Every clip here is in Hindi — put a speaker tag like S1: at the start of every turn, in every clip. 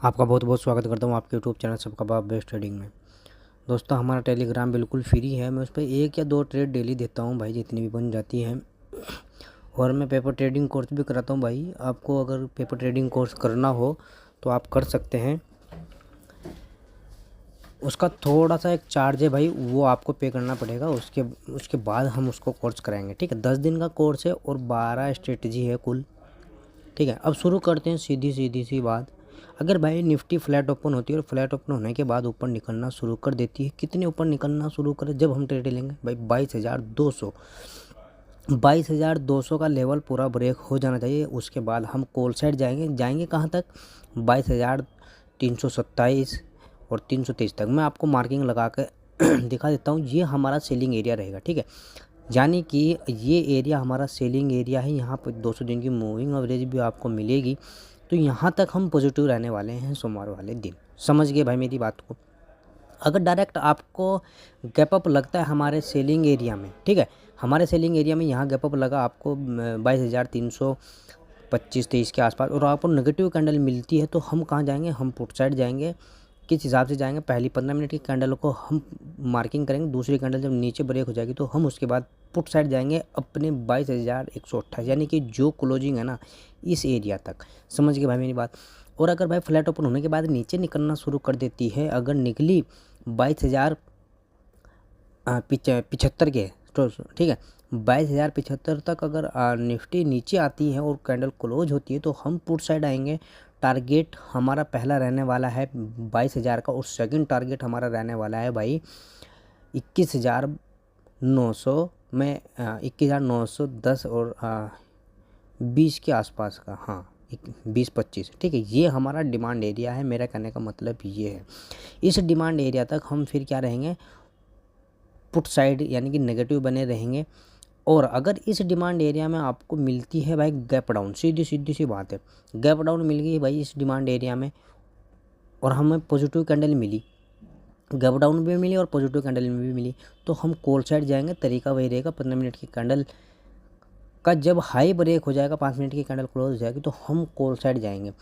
S1: आपका बहुत बहुत स्वागत करता हूँ आपके यूट्यूब चैनल सबका बाप बेस्ट ट्रेडिंग में। दोस्तों हमारा टेलीग्राम बिल्कुल फ्री है। मैं उस पर 1 या 2 ट्रेड डेली देता हूँ भाई, जितनी भी बन जाती है। और मैं पेपर ट्रेडिंग कोर्स भी कराता हूँ भाई। आपको अगर पेपर ट्रेडिंग कोर्स करना हो तो आप कर सकते हैं। उसका थोड़ा सा एक चार्ज है भाई, वो आपको पे करना पड़ेगा। उसके बाद हम उसको कोर्स कराएंगे, ठीक है। 10 दिन का कोर्स है और 12 स्ट्रेटजी है कुल, ठीक है। अब शुरू करते हैं सीधी सी बात। अगर भाई निफ्टी फ्लैट ओपन होती है और फ्लैट ओपन होने के बाद ऊपर निकलना शुरू कर देती है, कितने ऊपर निकलना शुरू करे जब हम ट्रेड लेंगे भाई 22,200 का लेवल पूरा ब्रेक हो जाना चाहिए। उसके बाद हम कॉल साइड जाएंगे कहाँ तक? 22,327 और 323 तक। मैं आपको मार्किंग लगा के दिखा देता हूँ। ये हमारा सेलिंग एरिया रहेगा, ठीक है। यानी कि ये एरिया हमारा सेलिंग एरिया है। यहाँ पर 200 दिन की मूविंग एवरेज भी आपको मिलेगी। तो यहाँ तक हम पॉजिटिव रहने वाले हैं सोमवार वाले दिन। समझ गए भाई मेरी बात को? अगर डायरेक्ट आपको गैप अप लगता है हमारे सेलिंग एरिया में, ठीक है, हमारे सेलिंग एरिया में यहाँ गैप अप लगा आपको 22,325-23 के आसपास, और आपको नेगेटिव कैंडल मिलती है, तो हम कहाँ जाएंगे? हम पुट साइड जाएंगे। किस हिसाब से जाएंगे? पहली 15 मिनट की कैंडल को हम मार्किंग करेंगे। दूसरी कैंडल जब नीचे ब्रेक हो जाएगी तो हम उसके बाद पुट साइड जाएंगे अपने 22,128, यानी कि जो क्लोजिंग है ना इस एरिया तक। समझ गए भाई मेरी बात? और अगर भाई फ्लैट ओपन होने के बाद नीचे निकलना शुरू कर देती है, अगर निकली 22,075 के, तो ठीक है, 22,075 तक अगर निफ्टी नीचे आती है और कैंडल क्लोज होती है तो हम पुट साइड आएंगे। टारगेट हमारा पहला रहने वाला है 22,000 का, और सेकंड टारगेट हमारा रहने वाला है भाई 21,900 में 21,910 और 20 के आसपास का, हाँ 20-25, ठीक है। ये हमारा डिमांड एरिया है। मेरा कहने का मतलब ये है, इस डिमांड एरिया तक हम फिर क्या रहेंगे? पुट साइड, यानी कि नेगेटिव बने रहेंगे। और अगर इस डिमांड एरिया में आपको मिलती है भाई गैप डाउन, सीधी सी बात है, गैप डाउन मिल गई भाई इस डिमांड एरिया में और हमें पॉजिटिव कैंडल मिली, गैप डाउन भी मिली और पॉजिटिव कैंडल भी मिली, तो हम कॉल साइड जाएंगे। तरीका वही रहेगा, 15 मिनट की कैंडल का जब हाई ब्रेक हो जाएगा, 5 मिनट की कैंडल क्लोज हो जाएगी, तो हम कॉल साइड जाएंगे।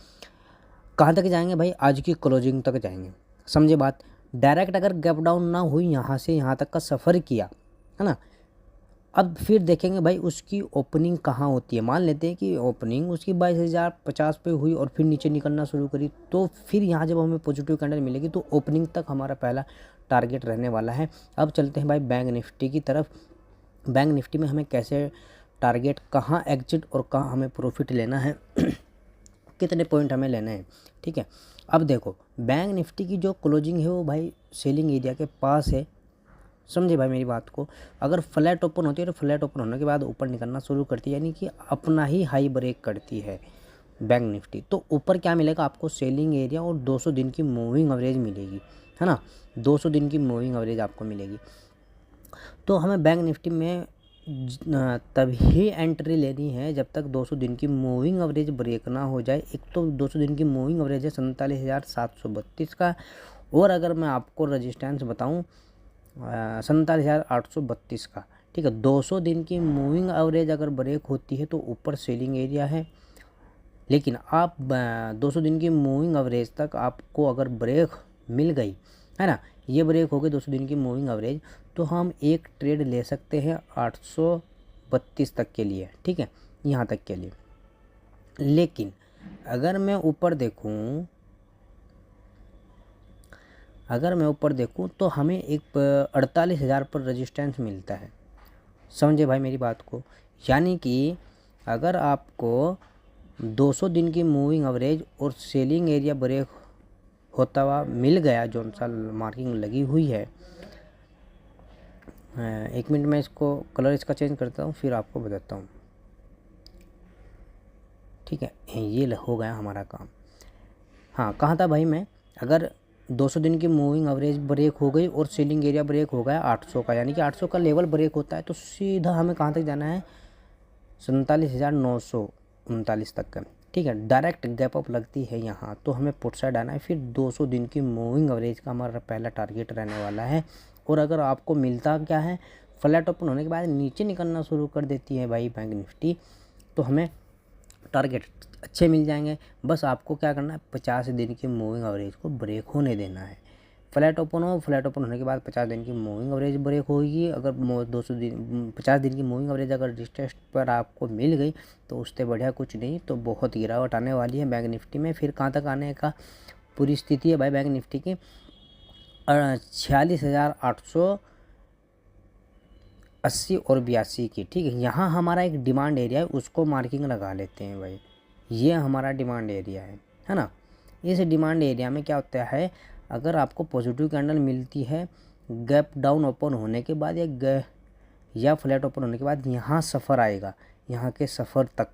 S1: कहाँ तक जाएंगे भाई? आज की क्लोजिंग तक जाएंगे। समझे बात? डायरेक्ट अगर गैप डाउन ना हुई, यहाँ से यहाँ तक का सफ़र किया है ना, अब फिर देखेंगे भाई उसकी ओपनिंग कहाँ होती है। मान लेते हैं कि ओपनिंग उसकी 22,050 पे हुई और फिर नीचे निकलना शुरू करी, तो फिर यहाँ जब हमें पॉजिटिव कैंडल मिलेगी तो ओपनिंग तक हमारा पहला टारगेट रहने वाला है। अब चलते हैं भाई बैंक निफ्टी की तरफ। बैंक निफ्टी में हमें कैसे टारगेट, कहाँ एग्जिट और कहाँ हमें प्रॉफिट लेना है कितने पॉइंट हमें लेने हैं, ठीक है। अब देखो बैंक निफ्टी की जो क्लोजिंग है वो भाई सेलिंग एरिया के पास है। समझे भाई मेरी बात को? अगर फ्लैट ओपन होती है तो फ्लैट ओपन होने के बाद ऊपर निकलना शुरू करती है, यानी कि अपना ही हाई ब्रेक करती है बैंक निफ्टी, तो ऊपर क्या मिलेगा आपको? सेलिंग एरिया और 200 दिन की मूविंग एवरेज मिलेगी, है ना। 200 दिन की मूविंग एवरेज आपको मिलेगी। तो हमें बैंक निफ्टी में तभी एंट्री लेनी है जब तक 200 दिन की मूविंग एवरेज ब्रेक ना हो जाए। एक तो 200 दिन की मूविंग एवरेज है 47,732 का, और अगर मैं आपको रजिस्टेंस बताऊं 47,832 का, ठीक है। 200 दिन की मूविंग एवरेज अगर ब्रेक होती है तो ऊपर सेलिंग एरिया है, लेकिन आप 200 दिन की मूविंग एवरेज तक आपको अगर ब्रेक मिल गई, है ना, ये ब्रेक हो गई 200 दिन की मूविंग एवरेज, तो हम एक ट्रेड ले सकते हैं 832 तक के लिए, ठीक है, यहाँ तक के लिए। लेकिन अगर मैं ऊपर देखूं तो हमें एक 48,000 पर रेजिस्टेंस मिलता है। समझे भाई मेरी बात को? यानी कि अगर आपको 200 दिन की मूविंग एवरेज और सेलिंग एरिया ब्रेक होता हुआ मिल गया, जो सा मार्किंग लगी हुई है, 1 मिनट में इसको कलर इसका चेंज करता हूँ फिर आपको बताता हूँ, ठीक है। ये हो गया हमारा काम। हाँ, कहाँ था भाई मैं? अगर 200 दिन की मूविंग एवरेज ब्रेक हो गई और सेलिंग एरिया ब्रेक हो गया 800 का, यानी कि 800 का लेवल ब्रेक होता है, तो सीधा हमें कहाँ तक जाना है? 47,939 तक का, ठीक है। डायरेक्ट गैप अप लगती है यहाँ, तो हमें पुट साइड आना है। फिर 200 दिन की मूविंग एवरेज का हमारा पहला टारगेट रहने वाला है। और अगर आपको मिलता क्या है? फ्लैट ओपन होने के बाद नीचे निकलना शुरू कर देती है भाई बैंक निफ्टी, तो हमें टारगेट अच्छे मिल जाएंगे। बस आपको क्या करना है, 50 दिन की मूविंग एवरेज को ब्रेक होने देना है। फ्लैट ओपन हो, फ्लैट ओपन होने के बाद 50 दिन की मूविंग एवरेज ब्रेक होगी। अगर 50 दिन की मूविंग एवरेज अगर डिस्टेंस पर आपको मिल गई तो उससे बढ़िया कुछ नहीं, तो बहुत गिरावट आने वाली है बैंक निफ्टी में। फिर कहाँ तक आने का पूरी स्थिति है भाई बैंक निफ्टी की, 46,880 और 82 की, ठीक है। यहाँ हमारा एक डिमांड एरिया है, उसको मार्किंग लगा लेते हैं भाई, ये हमारा डिमांड एरिया है ना। इस डिमांड एरिया में क्या होता है, अगर आपको पॉजिटिव कैंडल मिलती है गैप डाउन ओपन होने के बाद या फ्लैट ओपन होने के बाद, यहाँ सफ़र आएगा, यहाँ के सफ़र तक,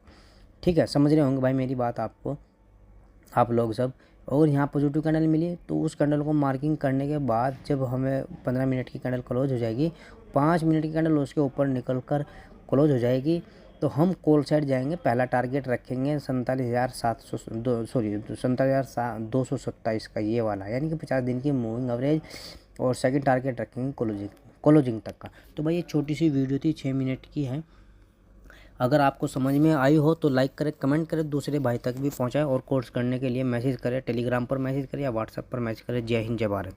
S1: ठीक है। समझ रहे होंगे भाई मेरी बात आप लोग सब। और यहाँ पॉजिटिव कैंडल मिली तो उस कैंडल को मार्किंग करने के बाद जब हमें 15 मिनट की कैंडल क्लोज हो जाएगी, 5 मिनट की कैंडल उसके ऊपर निकल कर क्लोज हो जाएगी, तो हम कॉल साइड जाएंगे। पहला टारगेट रखेंगे 47,227 का, ये वाला, यानी कि 50 दिन की मूविंग एवरेज। और सेकंड टारगेट रखेंगे क्लोजिंग तक का। तो भाई ये छोटी सी वीडियो थी, 6 मिनट की है। अगर आपको समझ में आई हो तो लाइक करें, कमेंट करें, दूसरे भाई तक भी पहुंचाएं। और कोर्स करने के लिए मैसेज करें, टेलीग्राम पर मैसेज करें या व्हाट्सएप पर मैसेज करें। जय हिंद, जय भारत।